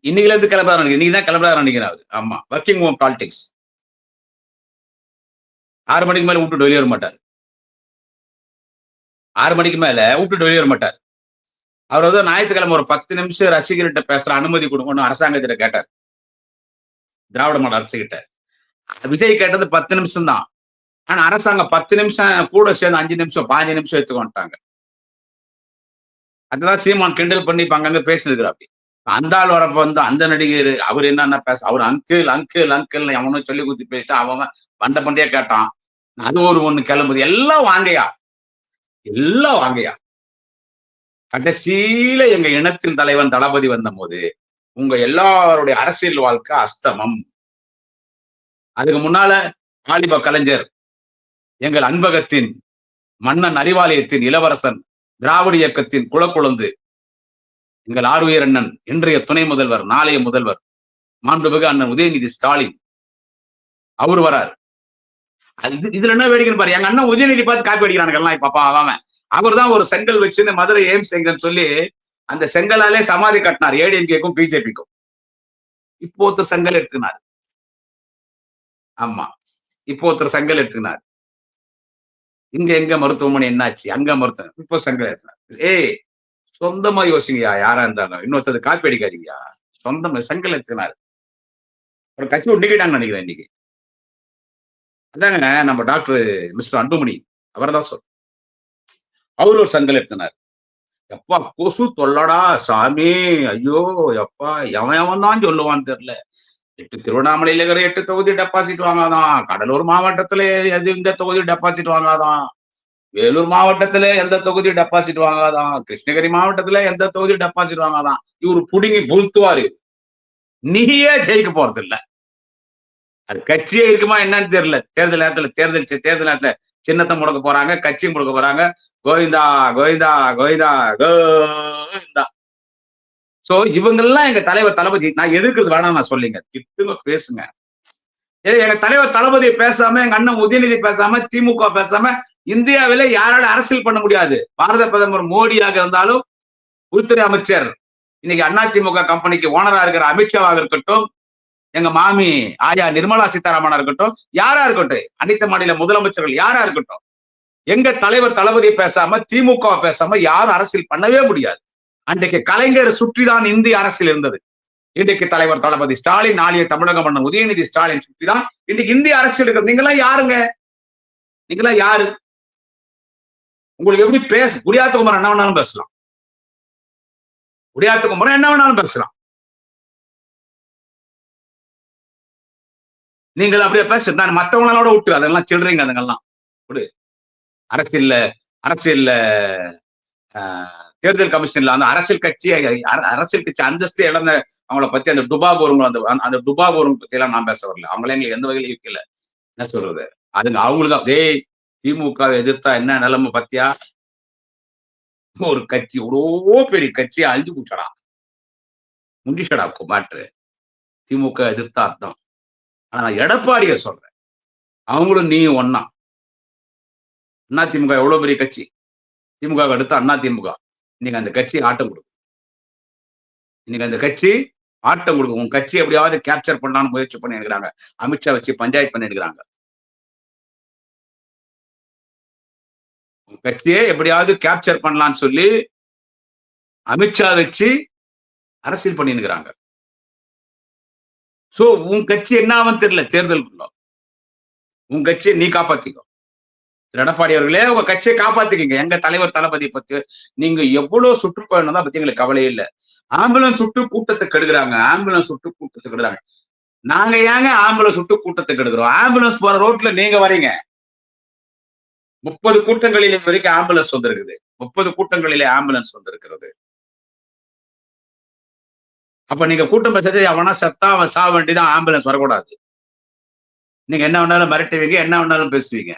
இன்னைக்குல இருந்து கிளம்புறாரு, இன்னைக்கு தான் கிளம்புறாரு நினைக்கிறாரு. ஆமா, ஒர்க்கிங் ஹோம் பாலிடிக்ஸ். 6 மணிக்கு மேல விட்டுட்டு வெளியே வர மாட்டார். 6 மணிக்கு மேல விட்டுட்டு வெளியே வர மாட்டார். அவர் வந்து ஞாயிற்றுக்கிழமை ஒரு 10 நிமிஷம் ரசிகர்கிட்ட பேசுற அனுமதி கொடுக்கணும்னு அரசாங்கத்திட்ட கேட்டார். திராவிட மாடல் அரசு கிட்ட. விஜய் கேட்டது 10 நிமிஷம் தான். ஆனா அரசாங்கம் 10 நிமிஷம் கூட சேர்ந்து 5 நிமிஷம் 15 நிமிஷம் எடுத்துக்கொண்டாங்க. அதுதான் சீமான் கிண்டல் பண்ணி இப்ப அங்கங்க பேசிருக்கிறாப்படி. அந்த ஆள் வரப்ப வந்து அந்த நடிகர் அவர் என்னன்னா பேச, அவர் அங்கிள் அங்கிள் அங்கிள் அவனும் சொல்லி குத்தி பேசிட்டு அவன் பண்ட பண்டையா கேட்டான். அது ஒரு ஒண்ணு கிளம்புது. எல்லாம் வாங்கையா, எல்லாம் வாங்கையா. கடைசியில எங்க இனத்தின் தலைவன் தளபதி வந்த போது உங்க எல்லாருடைய அரசியல் வாழ்க்கை அஸ்தமம். அதுக்கு முன்னால வாலிப கலைஞர், எங்கள் அன்பகத்தின் மன்னன், அறிவாலயத்தின் இளவரசன், திராவிட இயக்கத்தின் குலக்குழந்து, எங்கள் ஆருயிர் அண்ணன், இன்றைய துணை முதல்வர், நாளைய முதல்வர், மாண்புமிகு அண்ணன் உதயநிதி ஸ்டாலின் அவர் வராரு. இதுல என்ன வேடிக்கைன்னு பாரு, எங்க அண்ணன் உதயநிதி பார்த்து காப்பி அடிக்கிறானுங்கல்லாம் இப்ப அவன். அவர் தான் ஒரு செங்கல் வச்சுன்னு மதுரை எய்ம்ஸ் செங்கல் சொல்லி அந்த செங்கலாலே சமாதி கட்டினார் ஏடிஎம்கேக்கும் பிஜேபிக்கும். இப்போ ஒருத்தர் செங்கல் எடுத்துக்கினார். ஆமா, இப்போ ஒருத்தர் செங்கல் எடுத்துக்கினார். இங்க எங்க மருத்துவமனை என்னாச்சு, அங்க மருத்துவம், இப்போ செங்கல் எடுத்துனார். ஏய், சொந்தமா யோசிங்கயா, யாரா இருந்தாலும். இன்னொருத்தர் காப்பி அடிக்காதீங்கயா, சொந்தமா செங்கல் எடுத்துக்கினார். ஒரு கட்சி ஒட்டிக்கிட்டாங்கன்னு நினைக்கிறேன் இன்னைக்கு. அதாங்க நம்ம டாக்டர் மிஸ்டர் அன்புமணி அவர் தான் சொல். அவர் ஒரு செங்கல் எடுத்தினார். எப்பா கொசு தொல்லடா சாமி, ஐயோ எப்பா, எவன் தான் சொல்லுவான்னு தெரியல. 8 திருவண்ணாமலையில இருக்கிற 8 தொகுதி டெபாசிட் வாங்காதான், கடலூர் மாவட்டத்துல இந்த தொகுதி டெபாசிட் வாங்காதான், வேலூர் மாவட்டத்துல எந்த தொகுதி டெபாசிட் வாங்காதான், கிருஷ்ணகிரி மாவட்டத்துல எந்த தொகுதி டெபாசிட் வாங்காதான். இவரு புடுங்கி புழுத்துவாரு. நீயே ஜெயிக்க போறது இல்ல. அது கட்சியே இருக்குமா என்னன்னு தெரியல. தேர்தல் நேரத்துல சின்னத்த முடக்க போறாங்க, கட்சியும் முடக்க போறாங்க. கோவிந்தா, கோவிந்தா, கோவிந்தா, கோவிந்தா. சோ இவங்கெல்லாம் எங்க தலைவர் தளபதி. நான் எதிர்க்கிறது வேணாம் நான் சொல்லீங்க. திட்டுங்க, பேசுங்க. எங்க தலைவர் தளபதி பேசாம, எங்க அண்ணன் உதயநிதி பேசாம, திமுக பேசாம, இந்தியாவில யாரால அரசியல் பண்ண முடியாது. பாரத பிரதமர் மோடியாக இருந்தாலும், உள்துறை அமைச்சர், இன்னைக்கு அதிமுக கம்பெனிக்கு ஓனரா இருக்கிற அமித்ஷாவாக இருக்கட்டும், எங்க மாமி ஆயா நிர்மலா சீதாராமனா இருக்கட்டும், யாரா இருக்கட்டும், அனைத்து மாநில முதலமைச்சர்கள் யாரா இருக்கட்டும், எங்க தலைவர் தளபதி பேசாம, திமுக பேசாம யாரும் அரசியல் பண்ணவே முடியாது. அன்றைக்கு கலைஞர் சுற்றிதான் இந்திய அரசியல் இருந்தது. இன்றைக்கு தலைவர் தளபதி ஸ்டாலின், நாளைய தமிழக மன்னன் உதயநிதி ஸ்டாலின் சுற்றிதான் இன்னைக்கு இந்திய அரசியல் இருக்கிறது. நீங்களாம் யாருங்க? நீங்களாம் யாரு? உங்களுக்கு எப்படி குடியாத்த குமரன் என்ன வேணாலும் பேசலாம். குடியாத்த குமரன் என்ன வேணாலும் பேசலாம். நீங்கள் அப்படியே பேச நான் மத்தவங்களோட விட்டு அதெல்லாம் சில்லறீங்க அதுங்கெல்லாம் விடு. அரசியல்ல அரசியல்ல தேர்தல் கமிஷன்ல அந்த அரசியல் கட்சி அந்தஸ்து இழந்த அவங்கள பத்தி அந்த டுபாகூருங்க அந்த டுபாகூருங்க பத்தி எல்லாம் நான் பேச வரல. அவங்கள எங்களுக்கு எந்த வகையிலும் இருக்கல. என்ன சொல்றது? அதுங்க அவங்களுக்கு டேய் திமுக எதிர்த்தா என்ன நிலைமை பத்தியா? ஒரு கட்சி எவ்வளோ பெரிய கட்சி அழிஞ்சு போச்சடா. முடிச்சடா மேட்ரு. திமுக எதிர்த்தா அர்த்தம். ஆனா நான் எடப்பாடிய சொல்றேன். அவங்களும் நீயும் ஒண்ணா. அதிமுக எவ்வளவு பெரிய கட்சி. திமுக அடுத்து அதிமுக. இன்னைக்கு அந்த கட்சி ஆட்டம் கொடுக்கும். இன்னைக்கு அந்த கட்சி ஆட்டம் கொடுக்கும். உன் கட்சி எப்படியாவது கேப்சர் பண்ணலாம்னு முயற்சி பண்ணி இருக்கிறாங்க. அமித்ஷா வச்சு பஞ்சாயத்து பண்ணி இருக்கிறாங்க. உன் கட்சியை எப்படியாவது கேப்சர் பண்ணலாம்னு சொல்லி அமித்ஷா வச்சு அரசியல் பண்ணி இருக்கிறாங்க. சோ உன் கட்சி என்ன ஆகும் தெரியல தேர்தலுக்குள்ள. உன் கட்சியை நீ காப்பாத்திக்கோ. எடப்பாடி அவர்களே உங்க கட்சியை காப்பாத்திக்கீங்க. எங்க தலைவர் தளபதி பத்தி நீங்க எவ்வளவு சுற்றுப்பயணம் தான் பத்தி எங்களுக்கு கவலையே இல்ல. ஆம்புலன்ஸ் சுட்டு கூட்டத்தை கெடுக்கிறாங்க. ஆம்புலன்ஸ் சுட்டு கூட்டத்தை கெடுக்கிறாங்க. நாங்க ஏங்க ஆம்புலன்ஸ் சுட்டு கூட்டத்தை கெடுக்கிறோம்? ஆம்புலன்ஸ் போற ரோட்ல நீங்க வரீங்க. 30 கூட்டங்களில் வரைக்கும் ஆம்புலன்ஸ் வந்திருக்குது. 30 கூட்டங்களிலே ஆம்புலன்ஸ் வந்திருக்கிறது. அப்ப நீங்க கூட்டம் பேசுறது அவனா செத்தா அவன் சாக வேண்டியதான் ஆம்புலன்ஸ் வரக்கூடாது. நீங்க என்ன வேணாலும் மிரட்டுவீங்க, என்ன வேணாலும் பேசுவீங்க.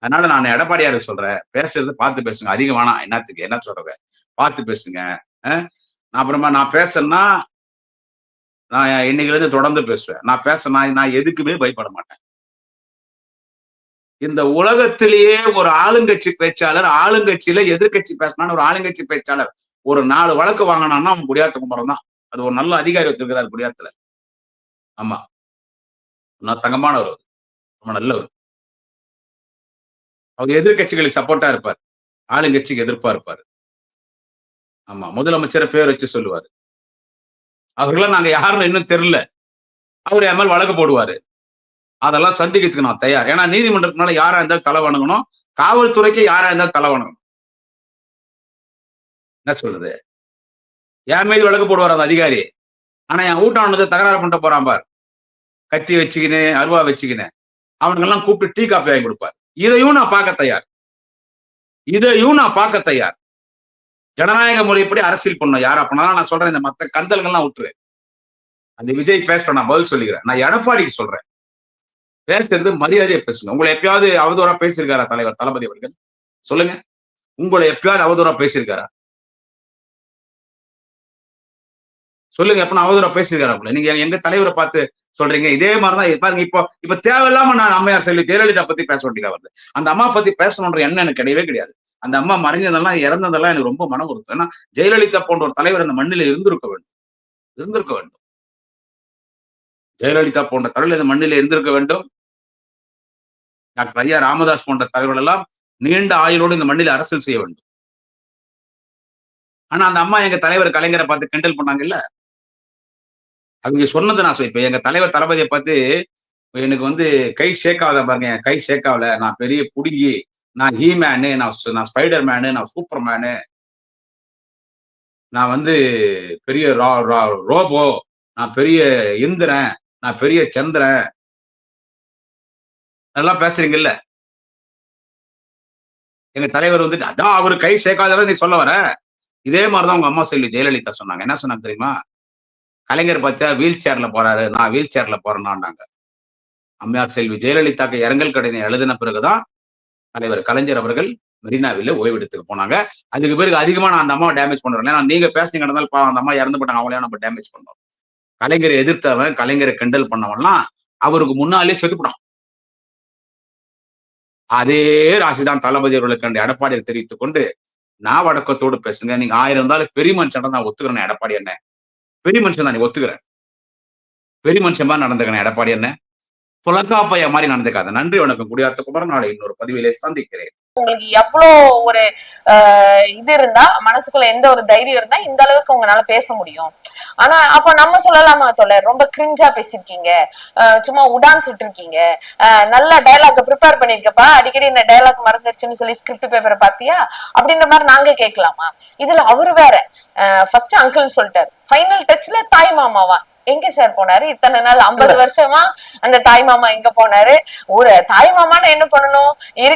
அதனால நான் எடப்பாடியார சொல்றேன். பேசுறது பார்த்து பேசுங்க. அதிகம் வேணாம். என்னத்துக்கு? என்ன சொல்றது? பார்த்து பேசுங்க. அப்புறமா நான் பேசணும்னா, நான் இன்னைக்குலேருந்து தொடர்ந்து பேசுவேன். நான் எதுக்குமே பயப்பட மாட்டேன். இந்த உலகத்திலேயே ஒரு ஆளுங்கட்சி பேச்சாளர், ஆளுங்கட்சியில எதிர்க்கட்சி பேசினான்னு ஒரு ஆளுங்கட்சி பேச்சாளர் ஒரு 4 வழக்கு வாங்கினான்னா அவன் குடியாத்த குமரன் தான். அது ஒரு நல்ல அதிகாரி வச்சிருக்கிறார் குடியாத்துல. ஆமா. நான் தங்கமானவர் அவரு. ரொம்ப நல்லவர். அவர் எதிர்க்கட்சிகளுக்கு சப்போர்ட்டா இருப்பார். ஆளுங்கட்சிக்கு எதிர்ப்பா இருப்பாரு. ஆமா. முதலமைச்சர பேர் வச்சு சொல்லுவாரு. அவர்கள்லாம் நாங்க யாருன்னு இன்னும் தெரியல. அவரு என் மேல வழக்கு போடுவாரு. அதெல்லாம் சந்திக்கிறதுக்கு நான் தயார். ஏன்னா நீதிமன்றத்தினால யாரா இருந்தாலும் தலை வணங்கணும். காவல்துறைக்கு யாரா இருந்தாலும் தலை வணங்கணும். என்ன சொல்றது? என் மீது வழக்கு போடுவார் அந்த அதிகாரி. ஆனா என் வீட்டாண்ட வந்து தகராறு பண்ணிட்டு போறான் பார். கத்தி வச்சுக்கின்னு, அருவா வச்சுக்கின்னு. அவனுங்கெல்லாம் கூப்பிட்டு டீ, காப்பி வாங்கி குடுப்பார். இதையும் நான் பார்க்க தயார். இதையும் நான் பார்க்க தயார். ஜனநாயக முறைப்படி அரசியல் பண்ணணும். யாரா பண்ணாலும் நான் சொல்றேன் இந்த மத்த கந்தல்கள்லாம் விட்டுரு. அந்த விஜய் பேசட்டும் நான் பதில் சொல்லிக்கிறேன். நான் எடப்பாடிக்கு சொல்றேன். பேசுறது மரியாதையா பேசுங்க. உங்கள எப்பயாவது அவதூறா பேசியிருக்காரா தலைவர் தளபதி அவர்கள்? சொல்லுங்க. உங்கள எப்பயாவது அவதூறா பேசியிருக்காரா? சொல்லுங்க. எப்ப அவதூறா பேசியிருக்காரா உங்கள? நீங்க எங்க தலைவர பார்த்து சொல்றீங்க. இதே மாரி தான் பாருங்க இப்ப தேவையில்லாம நான் அம்மையார் செல்வி ஜெயலலிதா பத்தி பேச வேண்டியதா வருது. அந்த அம்மா பத்தி பேசணுன்ற எண்ணம் எனக்கு கிடையவே கிடையாது. அந்த அம்மா மறைஞ்சதெல்லாம், இறந்ததெல்லாம் எனக்கு ரொம்ப மனம் வருத்தம். ஏன்னா ஜெயலலிதா போன்ற ஒரு தலைவர் அந்த மண்ணில இருந்திருக்க வேண்டும். இருந்திருக்க வேண்டும். ஜெயலலிதா போன்ற தலைவர் இந்த மண்ணில இருந்திருக்க வேண்டும். டாக்டர் ஐயா ராமதாஸ் போன்ற தலைவர்கள் எல்லாம் நீண்ட ஆயுளோடு இந்த மண்ணில் அரசியல் செய்ய வேண்டும். ஆனா அந்த அம்மா எங்க தலைவர் கலைஞரை பார்த்து கிண்டல் பண்ணாங்கல்ல. அவங்க சொன்னது நான் இப்ப எங்க தலைவர் தளபதியை பார்த்து எனக்கு வந்து கை ஷேக் ஆகுதா பாருங்க. என் கை ஷேக் ஆகல. நான் பெரிய புடுங்கி, நான் ஹீ மேனு, நான் ஸ்பைடர் மேனு, நான் சூப்பர் மேனு, நான் வந்து பெரிய ரோபோ, நான் பெரிய இந்திரன், நான் பெரிய சந்திரன். அதெல்லாம் பேசுறீங்கல்ல. எங்க தலைவர் வந்துட்டு அதான் அவரு கை சேர்க்காதவரை நீ சொல்ல வர. இதே மாரிதான் உங்க அம்மா செல்வி ஜெயலலிதா சொன்னாங்க. என்ன சொன்னாங்க தெரியுமா? கலைஞர் பார்த்தா வீல் சேர்ல போறாரு, நான் வீல் சேர்ல போறேன்னாங்க. அம்மையார் செல்வி ஜெயலலிதாக்கு இரங்கல் கடிதம் எழுதின பிறகுதான் தலைவர் கலைஞர் அவர்கள் மெரினாவில ஓய்வெடுத்துக்கு போனாங்க. அதுக்கு பிறகு அதிகமா நான் அந்த அம்மாவை டேமேஜ் பண்றேன். ஏன்னா நீங்க பேசுனீங்க நடந்தாலும் பாவம் அந்த அம்மா இறந்து போட்டாங்க. அவங்களையும் நம்ம டேமேஜ் பண்ணோம். கலைஞரை எதிர்த்தவன், கலைஞரை கிண்டல் பண்ணவன்லாம் அவருக்கு முன்னாலே செத்துப்புட்டான். அதே ராசிதான் தளபதி அவர்களுக்கு அந்த எடப்பாடியை தெரிவித்துக் கொண்டு, நான் வடக்கத்தோடு பேசுங்க. நீங்க 1000 இருந்தாலும் பெரிய மனுஷன் நான் ஒத்துக்கிறேன் எடப்பாடி அண்ணே. பெரிய மனுஷன் தான் நீ ஒத்துக்கிறேன். பெரிய மனுஷன் மாரி நடந்துக்கிறேன் எடப்பாடி அண்ணே. புலக்காப்பையா மாரி நடந்துக்காத. நன்றி வணக்கம். குடியாத்த குமரன். நாளை இன்னொரு பதிவிலே சந்திக்கிறேன். உங்களுக்கு எவ்வளோ ஒரு இது இருந்தா மனசுக்குள்ள எந்த ஒரு தைரியம் இருந்தா இந்த அளவுக்கு உங்களால பேச முடியும். ஆனா அப்ப நம்ம சொல்லலாமா தோழர், ரொம்ப கிரிஞ்சா பேசிருக்கீங்க, சும்மா உடான்ஸ் விட்டுருக்கீங்க, நல்ல டயலாக் ப்ரிப்பேர் பண்ணிருக்கப்பா, அடிக்கடி இந்த டயலாக் மறந்துருச்சுன்னு சொல்லி ஸ்கிரிப்ட் பேப்பரை பாத்தியா அப்படின்ற மாதிரி நாங்க கேட்கலாமா? இதுல அவரு வேற ஃபர்ஸ்ட் அங்கிள்னு சொல்லிட்டாரு, ஃபைனல் டச்ல தாய் மாமாவா எங்க சார் போனாரு இத்தனை நாள் 50 வருஷமா? அந்த தாய் மாமா எங்க போனாரு? ஒரு தாய் மாமான்னு என்ன பண்ணணும்?